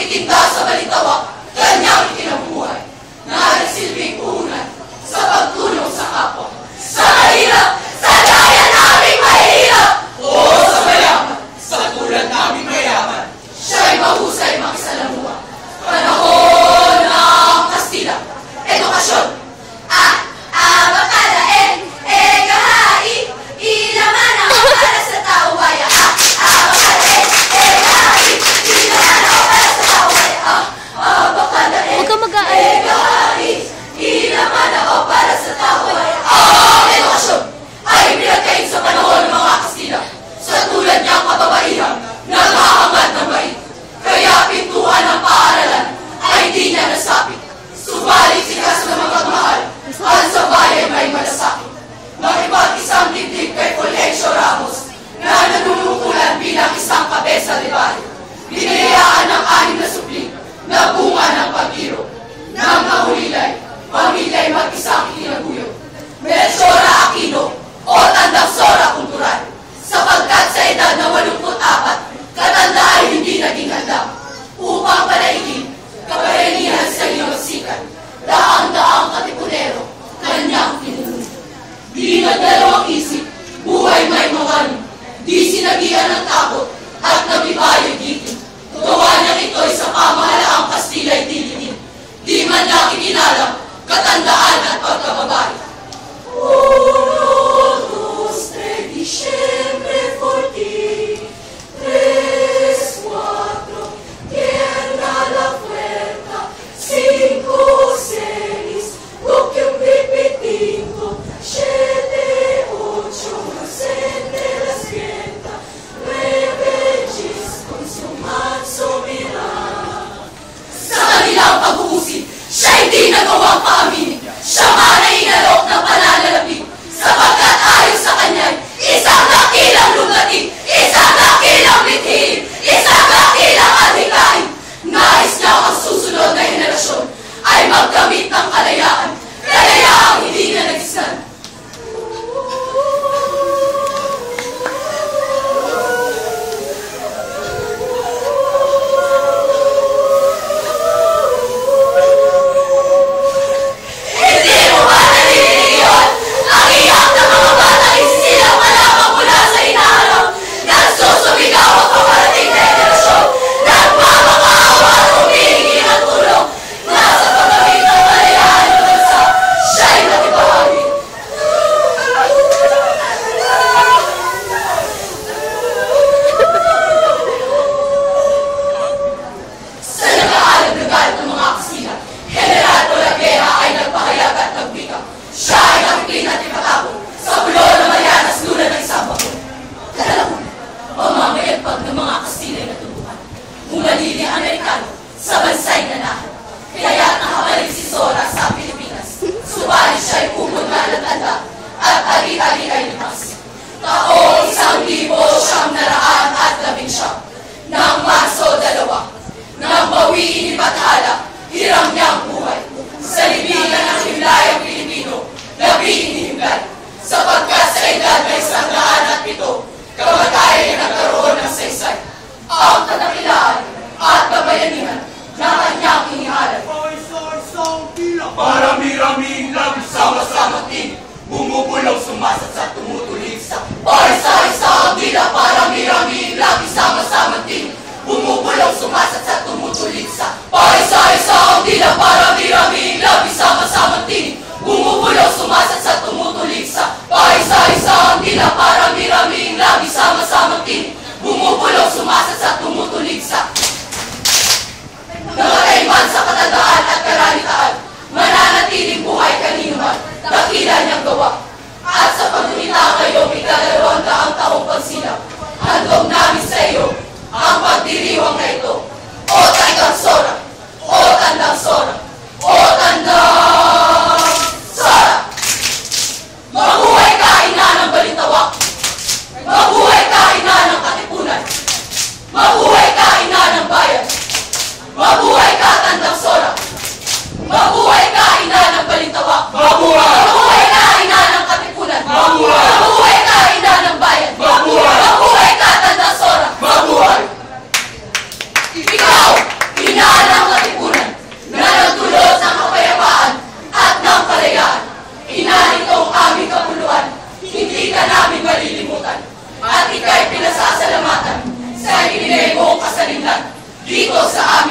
Pagtitinda sa balintawak, kanyang ikinabuhay na nagsilbing puhunan sa pagtulong sa kapwa. Sa mahirap, sa daya naming mahirap! Oo, sa mayaman, sa tulad naming mayaman. Siya'y mahusay makisalamuha. Panahon ng Kastila, edukasyon. Bakalain, kahai, ilaman ako para sa tao baya. Bakalain, kahai, ilaman ako para sa tao baya. Bakalain, kahai, ilaman ako para sa tao baya. Ang edukasyon ay pinagkain sa panahon ng mga Kastila. Sa tulad niyang kababaihan, naghahangad ng bait. Kaya pintuan ng paaralan ay di niya nasapit. Subalit sikas na magmahal at sa bayan may malasakit. Makibat isang dibdib kay Fulgencio Ramos na nanunungkulan bilang isang kabesa de barrio. Binayaan ng 6 na supling na bunga ng pag-iro. Nang mahulilay, pamilya'y mag-isang itinaguyod. Melchora Aquino o Tandang Sora Kultural. Sapagkat sa edad na 84, katanda ay hindi naging handa upang palaigin kabayanihan sa iyong sikat. Daang-daang katipunero, kanyang pinuno. Di nagdalawang isip, buhay may mawani. Di sinagian ng takot at nabibayag itin. Gawa niyang ito'y sa pamahalaang Kastila'y tilitin. Di man lang ikinalang katandaan at pagkababae. 1, 2, 3, Diciembre 14, 3, 4, Tierra la Puerta, 5, 6, Bukyong Pipitingo, 7, 8, Sete las Fiesta, 9, Gis, Consumat, Somiran. Sa kanilang pag-uusip, siya hindi nagawang paaminin. Siya man ay inalok ng pananalapi, sapagkat ayon sa kanya'y isang dakilang lugatin, isang dakilang bithin, isang dakilang adhikain. Nais niya ang susunod na henerasyon ay magkamit ng kalayaan, kalayaang hindi na nagisnan. Hindi mo ba narinig yun? Ang iyak ng mga batang isisilang malamang mula sa inaharap. Nagsusumigaw ang paparating na henerasyon. Nagmamakaawa at humihingi ng tulong. Nasa pagkamit ng kalayaan ng bansa, siya'y natibahagi. Sa nag-aalag na galit ng mga Kastila, General Polavieja ay nagpahayag at nagbika. Siya ay nakikin at ipatapon sa bulo na Marianas Luna ng isang bakon. Kalalaman, pamamayagpag ng mga Kastila ay natuluhan. Umalili ang Amerikano sa bansay nanahan. Kaya nakabalik si Sora sa Pilipinas. Subalit siya'y pumunta at ali-ali ay limas. Taong 1919 ng Marso 2, nang bawiin ni Bathala, hiram niyang buhay. Sa libingan ng himlayang Pilipino, labihin ni Himlay. Sapagkat sa edad na 107, kamatayan niya nagkaroon ng saysay. Ang kadakilaan at kabayanihan na kanyang inihalay. Marami-raming labis sama-sama tin, bumubulong sumasat sa tumutulig sa paisa-isa ang dila. Marami-raming labis sama-sama tin, bumubulong sumasat sa tumutulig sa paisa-isa ang dila. Marami-raming labis sama-sama tin, bumubulong sumasat sa tumutulig sa paisa-isa ang dila. Marami-raming labis sama-sama tin, bumubulong sumasat sa tumutulig sa namatay man sa katandaan at karanitaan, mananatiling buhay kanino man, dakila niyang gawa. At sa pagdumita ngayong 200 taong pagsilang, handog namin sa iyo ang pagdiriwang na ito. O Tandang Sora! O Tandang Sora! O Tandang Sora! Mabuhay ka, ina ng balintawak! Mabuhay ka, ina ng katipunan! Mabuhay ka, ina ng bayan! Mabuhay ka, Tandang Sora! Mabuhay ka, ina ng balintawak! Mabuhay! Mabuhay ka, ina ng katipunan! Mabuhay! Mabuhay ka, ina ng bayan! Mabuhay! Mabuhay ka, Tandang Sora! Mabuhay! Ikaw, ina Ikaw sa